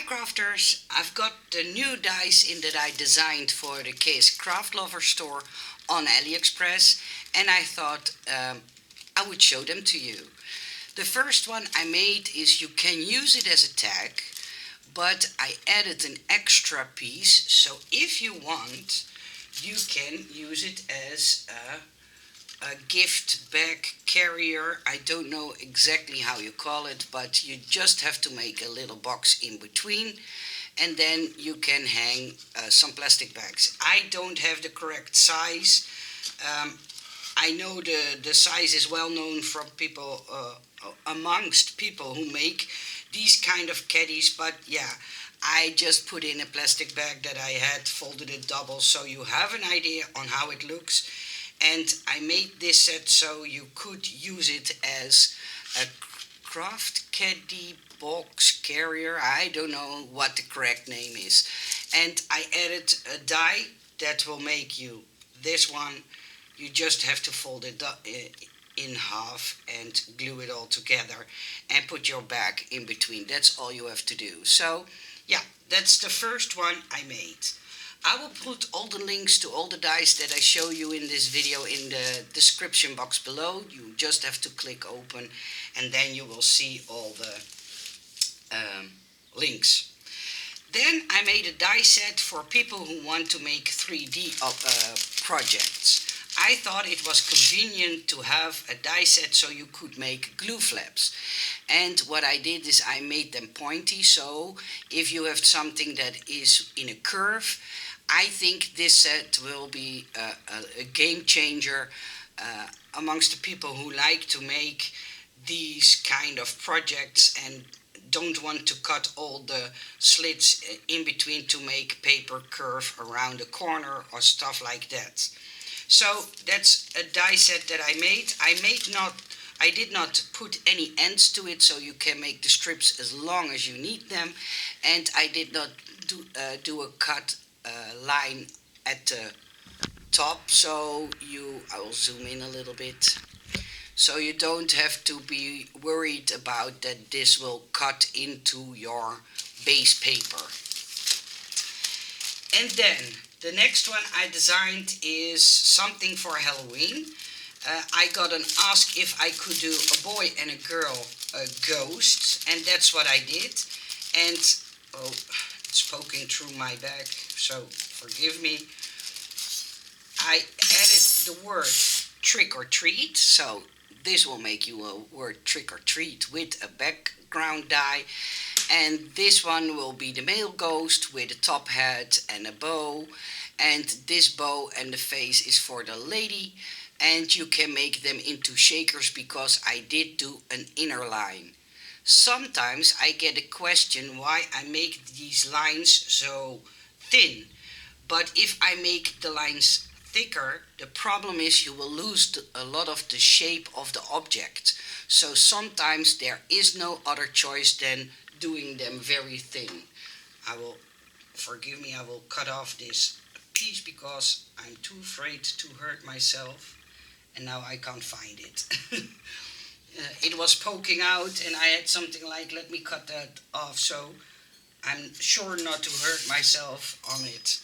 Crafters, I've got the new dies in that I designed for the Kscraft Lover store on AliExpress, and I thought I would show them to you. The first one I made is you can use it as a tag, but I added an extra piece, so if you want, you can use it as a gift bag carrier. I don't know exactly how you call it, but you just have to make a little box in between, and then you can hang some plastic bags. I don't have the correct size. I know the size is well known from people, amongst people who make these kind of caddies, but yeah, I just put in a plastic bag that I had folded it double, so you have an idea on how it looks. And I made this set so you could use it as a craft caddy box carrier. I don't know what the correct name is. And I added a die that will make you this one. You just have to fold it in half and glue it all together and put your bag in between. That's all you have to do. So yeah, that's the first one I made. I will put all the links to all the dies that I show you in this video in the description box below. You just have to click open and then you will see all the links. Then I made a die set for people who want to make 3D projects. I thought it was convenient to have a die set so you could make glue flaps. And what I did is I made them pointy, so if you have something that is in a curve, I think this set will be a game changer amongst the people who like to make these kind of projects and don't want to cut all the slits in between to make paper curve around the corner or stuff like that. So that's a die set that I made. I did not put any ends to it, so you can make the strips as long as you need them, and I did not do a cut line at the top, so I will zoom in a little bit, so you don't have to be worried about that this will cut into your base paper. And then the next one I designed is something for Halloween. I got an ask if I could do a boy and a girl ghost, and that's what I did. And oh, it's poking through my bag, so forgive me. I added the word trick or treat, so this will make you a word trick or treat with a background die. And this one will be the male ghost with a top hat and a bow, and this bow and the face is for the lady, and you can make them into shakers because I did do an inner line. Sometimes I get a question why I make these lines so thin, but if I make the lines thicker, the problem is you will lose a lot of the shape of the object. So sometimes there is no other choice than doing them very thin. Forgive me, I will cut off this piece because I'm too afraid to hurt myself, and now I can't find it. It was poking out and I had something like, let me cut that off, so I'm sure not to hurt myself on it.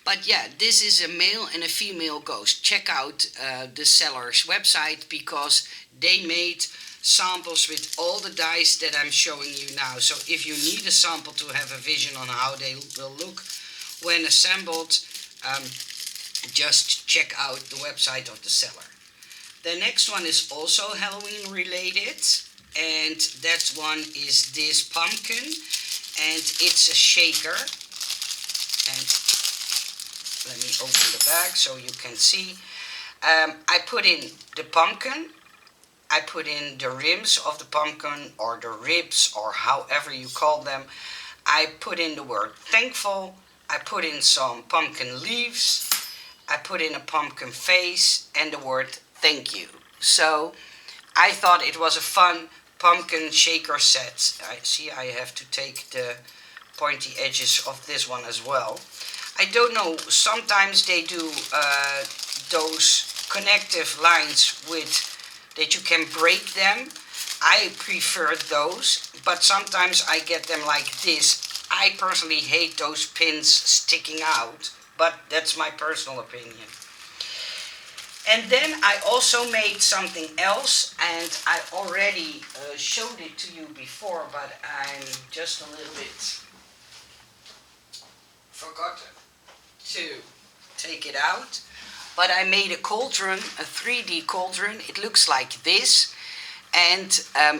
But yeah, this is a male and a female ghost. Check out the seller's website because they made samples with all the dies that I'm showing you now. So if you need a sample to have a vision on how they will look when assembled, just check out the website of the seller. The next one is also Halloween related, and that one is this pumpkin, and it's a shaker. And let me open the bag so you can see. I put in the pumpkin, I put in the rims of the pumpkin or the ribs or however you call them. I put in the word thankful, I put in some pumpkin leaves, I put in a pumpkin face and the word thank you. So I thought it was a fun pumpkin shaker set. I have to take the pointy edges of this one as well. I don't know, sometimes they do those connective lines with that you can break them. I prefer those, but sometimes I get them like this. I I personally hate those pins sticking out, but that's my personal opinion. And then I also made something else, and I already showed it to you before, but I'm just a little bit forgotten to take it out. But I made a cauldron, a 3D cauldron. It looks like this, and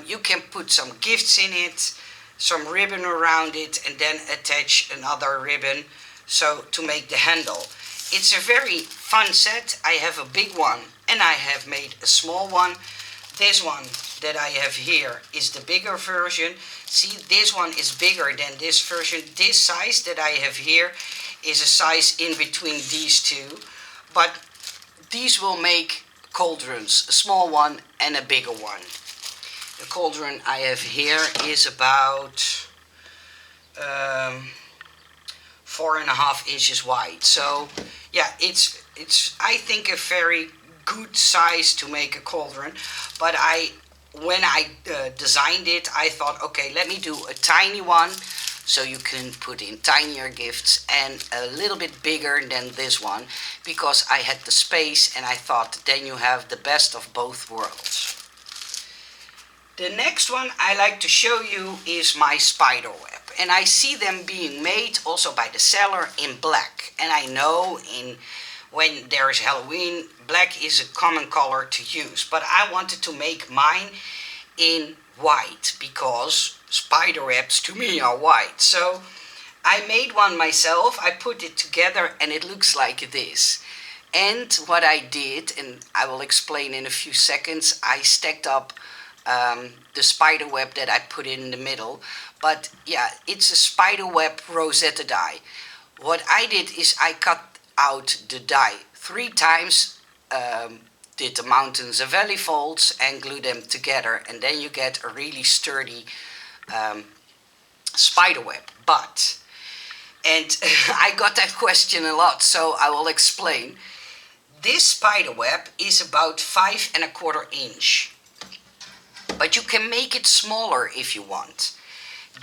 you can put some gifts in it, some ribbon around it, and then attach another ribbon so to make the handle. It's a very fun set. I have a big one and I have made a small one. This one that I have here is the bigger version. See, this one is bigger than this version. This size that I have here is a size in between these two. But these will make cauldrons, a small one and a bigger one. The cauldron I have here is about 4.5 inches wide. So yeah, it's I think a very good size to make a cauldron. But when I designed it, I thought, okay, let me do a tiny one so you can put in tinier gifts, and a little bit bigger than this one, because I had the space and I thought then you have the best of both worlds. The next one I like to show you is my Spiderweb. And I see them being made also by the seller in black. And I know when there is Halloween, black is a common color to use. But I wanted to make mine in white, because spiderwebs to me are white. So I made one myself. I put it together and it looks like this. And what I did, and I will explain in a few seconds, I stacked up the spider web that I put in the middle. But yeah, it's a spider web rosette die. What I did is I cut out the die 3 times, did the mountains and valley folds and glue them together, and then you get a really sturdy spider web. But, and I got that question a lot, so I will explain. This spider web is about 5.25 inches. But you can make it smaller if you want.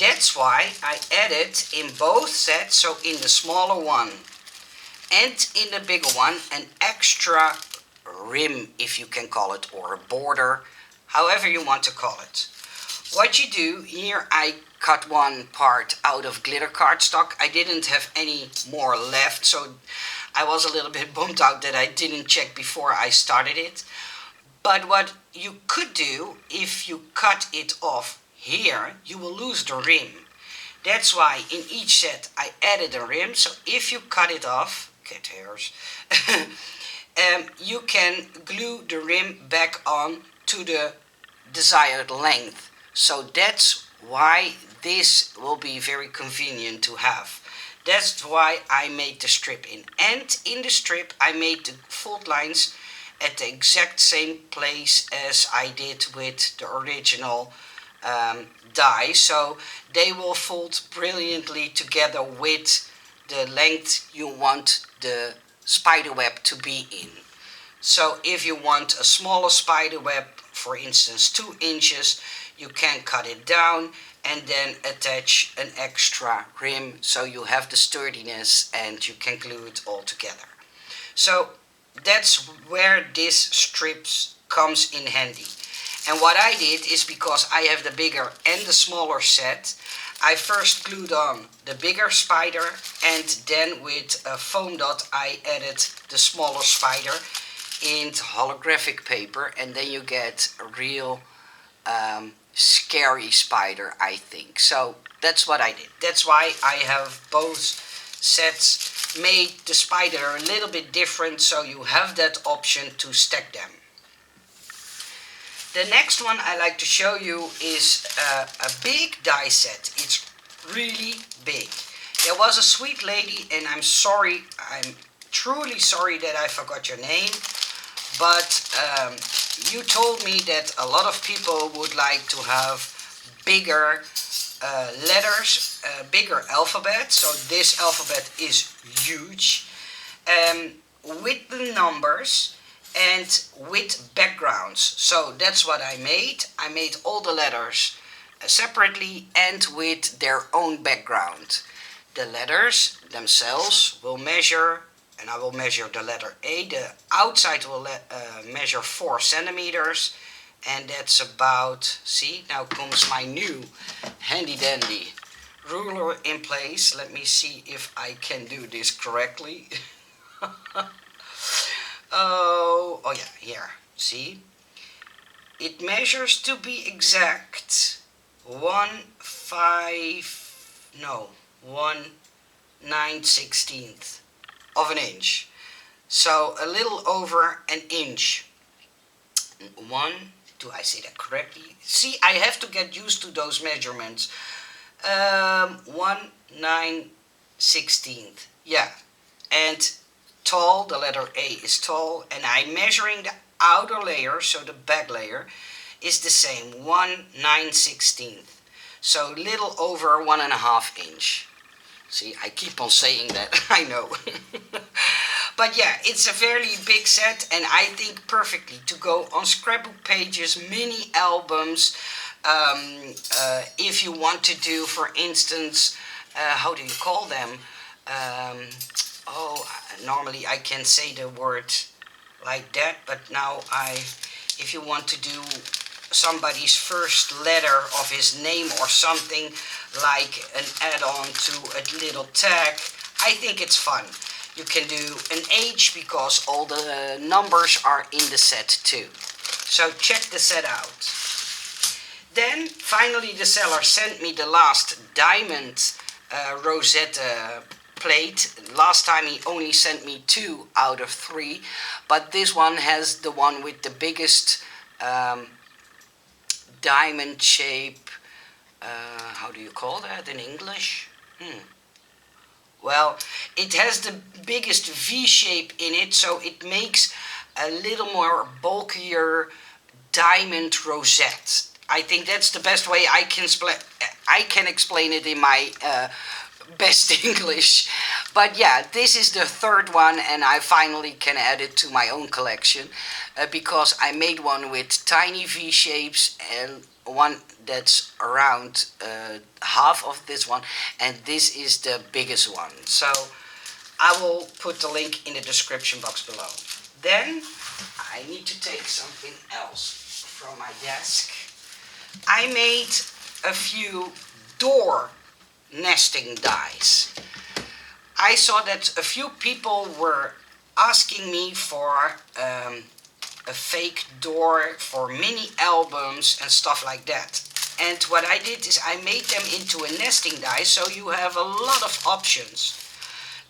That's why I added in both sets, so in the smaller one and in the bigger one, an extra rim, if you can call it, or a border, however you want to call it. What you do, here I cut one part out of glitter cardstock. I didn't have any more left, so I was a little bit bummed out that I didn't check before I started it. But what you could do, if you cut it off here, you will lose the rim. That's why in each set I added a rim. So if you cut it off, cat hairs, you can glue the rim back on to the desired length. So that's why this will be very convenient to have. That's why I made the strip in. And in the strip I made the fold lines at the exact same place as I did with the original die, so they will fold brilliantly together with the length you want the spider web to be in. So if you want a smaller spider web, for instance 2 inches, you can cut it down and then attach an extra rim so you have the sturdiness and you can glue it all together. So that's where this strips comes in handy. And what I did is, because I have the bigger and the smaller set, I first glued on the bigger spider, and then with a foam dot I added the smaller spider in holographic paper, and then you get a real scary spider, I think. So that's what I did. That's why I have both sets made the spider a little bit different, so you have that option to stack them. The next one I like to show you is a big die set. It's really big. There was a sweet lady, and I'm truly sorry that I forgot your name, but you told me that a lot of people would like to have bigger letters, bigger alphabet. So this alphabet is huge, with the numbers and with backgrounds. So that's what I made. I made all the letters separately and with their own background. The letters themselves will measure, and I will measure the letter A. The outside will measure 4 centimeters, and that's about, see, now comes my new handy dandy ruler in place. Let me see if I can do this correctly. Oh yeah, here, see? It measures, to be exact, 1/9/16 of an inch. So a little over an inch. Do I say that correctly? See, I have to get used to those measurements. 1/9/16. Yeah. And tall, the letter A is tall, and I'm measuring the outer layer, so the back layer is the same, 1/9/16. So little over 1.5 inch. See, I keep on saying that, I know. But yeah, it's a fairly big set, and I think perfectly to go on scrapbook pages, mini albums. If you want to do, for instance, how do you call them? Normally I can say the word like that, but now if you want to do somebody's first letter of his name or something, like an add-on to a little tag, I think it's fun. You can do an age because all the numbers are in the set too. So check the set out. Then finally the seller sent me the last diamond rosette plate. Last time he only sent me 2 out of 3, but this one has the one with the biggest diamond shape. How do you call that in English? Well, it has the biggest V shape in it, so it makes a little more bulkier diamond rosette. I think that's the best way I can explain it in my best English. But yeah, this is the third one, and I finally can add it to my own collection because I made one with tiny V shapes and one that's around half of this one, and this is the biggest one. So I will put the link in the description box below. Then I need to take something else from my desk. I made a few door nesting dies. I saw that a few people were asking me for a fake door for mini albums and stuff like that. And what I did is I made them into a nesting die, so you have a lot of options.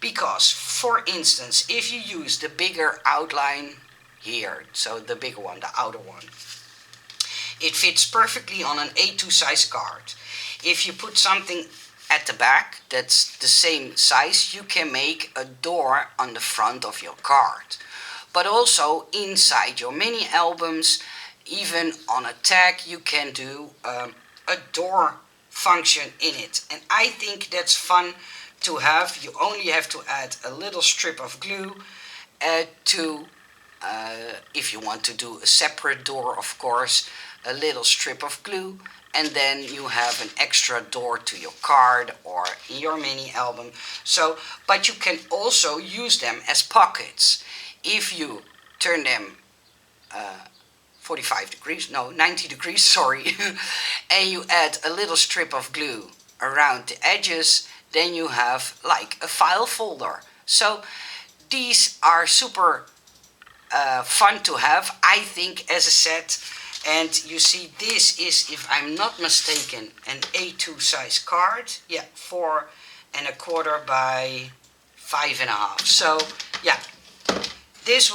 Because, for instance, if you use the bigger outline here, so the bigger one, the outer one, it fits perfectly on an A2 size card. If you put something at the back that's the same size, you can make a door on the front of your card. But also inside your mini albums, even on a tag, you can do a door function in it. And I think that's fun to have. You only have to add a little strip of glue if you want to do a separate door, of course, a little strip of glue, and then you have an extra door to your card or in your mini album. So, but you can also use them as pockets. If you turn them 90 degrees, sorry, and you add a little strip of glue around the edges, then you have like a file folder. So these are super fun to have, I think, as a set. And you see, this is, if I'm not mistaken, an A2 size card. Yeah, 4¼ by 5½. So yeah, this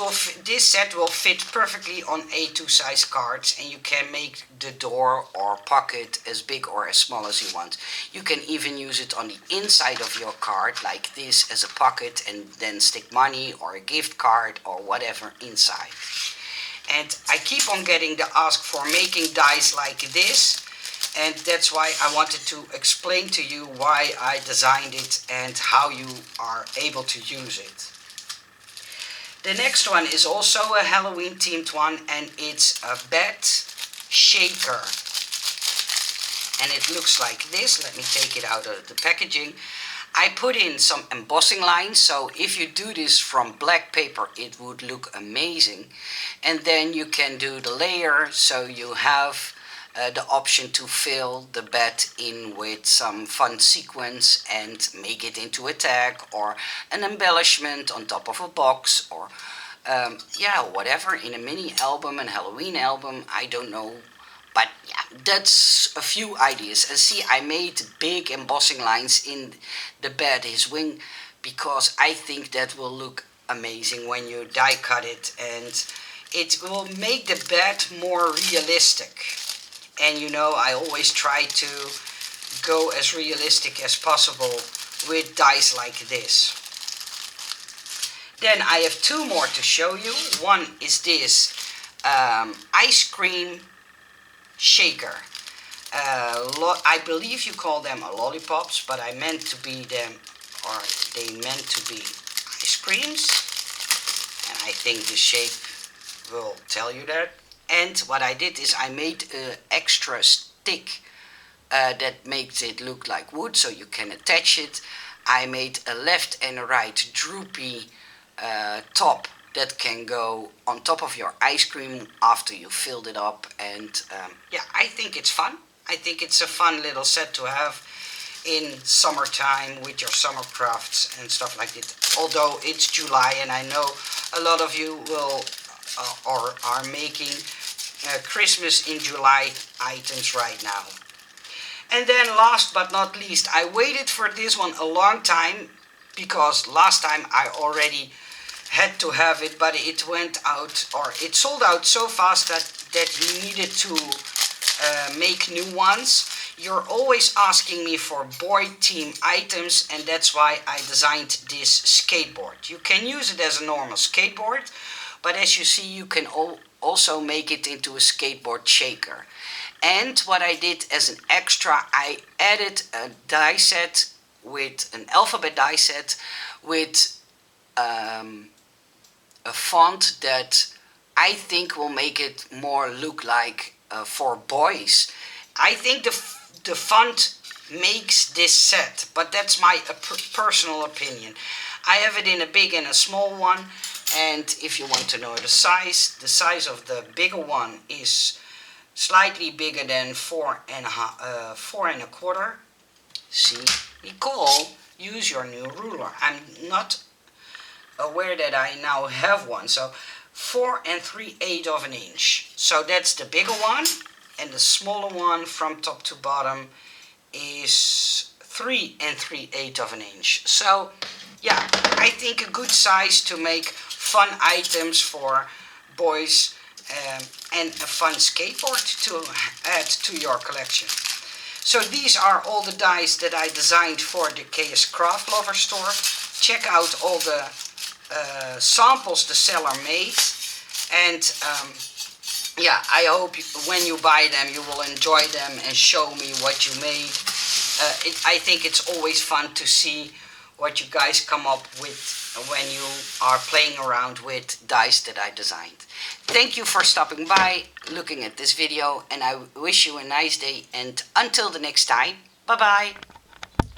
set will fit perfectly on A2 size cards, and you can make the door or pocket as big or as small as you want. You can even use it on the inside of your card like this as a pocket, and then stick money or a gift card or whatever inside. And I keep on getting the ask for making dies like this, and that's why I wanted to explain to you why I designed it and how you are able to use it. The next one is also a Halloween themed one, and it's a bed shaker. and it looks like this. Let me take it out of the packaging. I put in some embossing lines, so if you do this from black paper it would look amazing. And then you can do the layer, so you have the option to fill the bed in with some fun sequence and make it into a tag or an embellishment on top of a box, or yeah, whatever, in a mini album, an Halloween album, I don't know. But yeah, that's a few ideas. And see, I made big embossing lines in the bed, his wing, because I think that will look amazing when you die cut it, and it will make the bed more realistic. And you know, I always try to go as realistic as possible with dies like this. Then I have two more to show you. One is this ice cream shaker. I believe you call them lollipops, but I meant to be them, or they meant to be ice creams. And I think the shape will tell you that. And what I did is I made an extra stick that makes it look like wood, so you can attach it. I made a left and a right droopy top that can go on top of your ice cream after you filled it up. And yeah, I think it's fun. I think it's a fun little set to have in summertime with your summer crafts and stuff like that. Although it's July and I know a lot of you will or are making Christmas in July items right now. And then last but not least, I waited for this one a long time, because last time I already had to have it, but it went out, or it sold out so fast that you needed to make new ones. You're always asking me for boy team items, and that's why I designed this skateboard. You can use it as a normal skateboard, but as you see, you can also make it into a skateboard shaker. And what I did as an extra, I added a die set with an alphabet die set with a font that I think will make it more look like for boys. I think the font makes this set, but that's my personal opinion. I have it in a big and a small one, and if you want to know the size of the bigger one is slightly bigger than 4.25. See, Nicole, use your new ruler. I'm not aware that I now have one. So 4 3/8 of an inch. So that's the bigger one, and the smaller one from top to bottom is 3 3/8 of an inch. So yeah, I think a good size to make fun items for boys, and a fun skateboard to add to your collection. So these are all the dies that I designed for the Kscraft Lover store. Check out all the samples the seller made, and yeah, I hope when you buy them you will enjoy them and show me what you made. I think it's always fun to see what you guys come up with when you are playing around with dies that I designed. Thank you for stopping by, looking at this video, and I wish you a nice day, and until the next time, bye bye.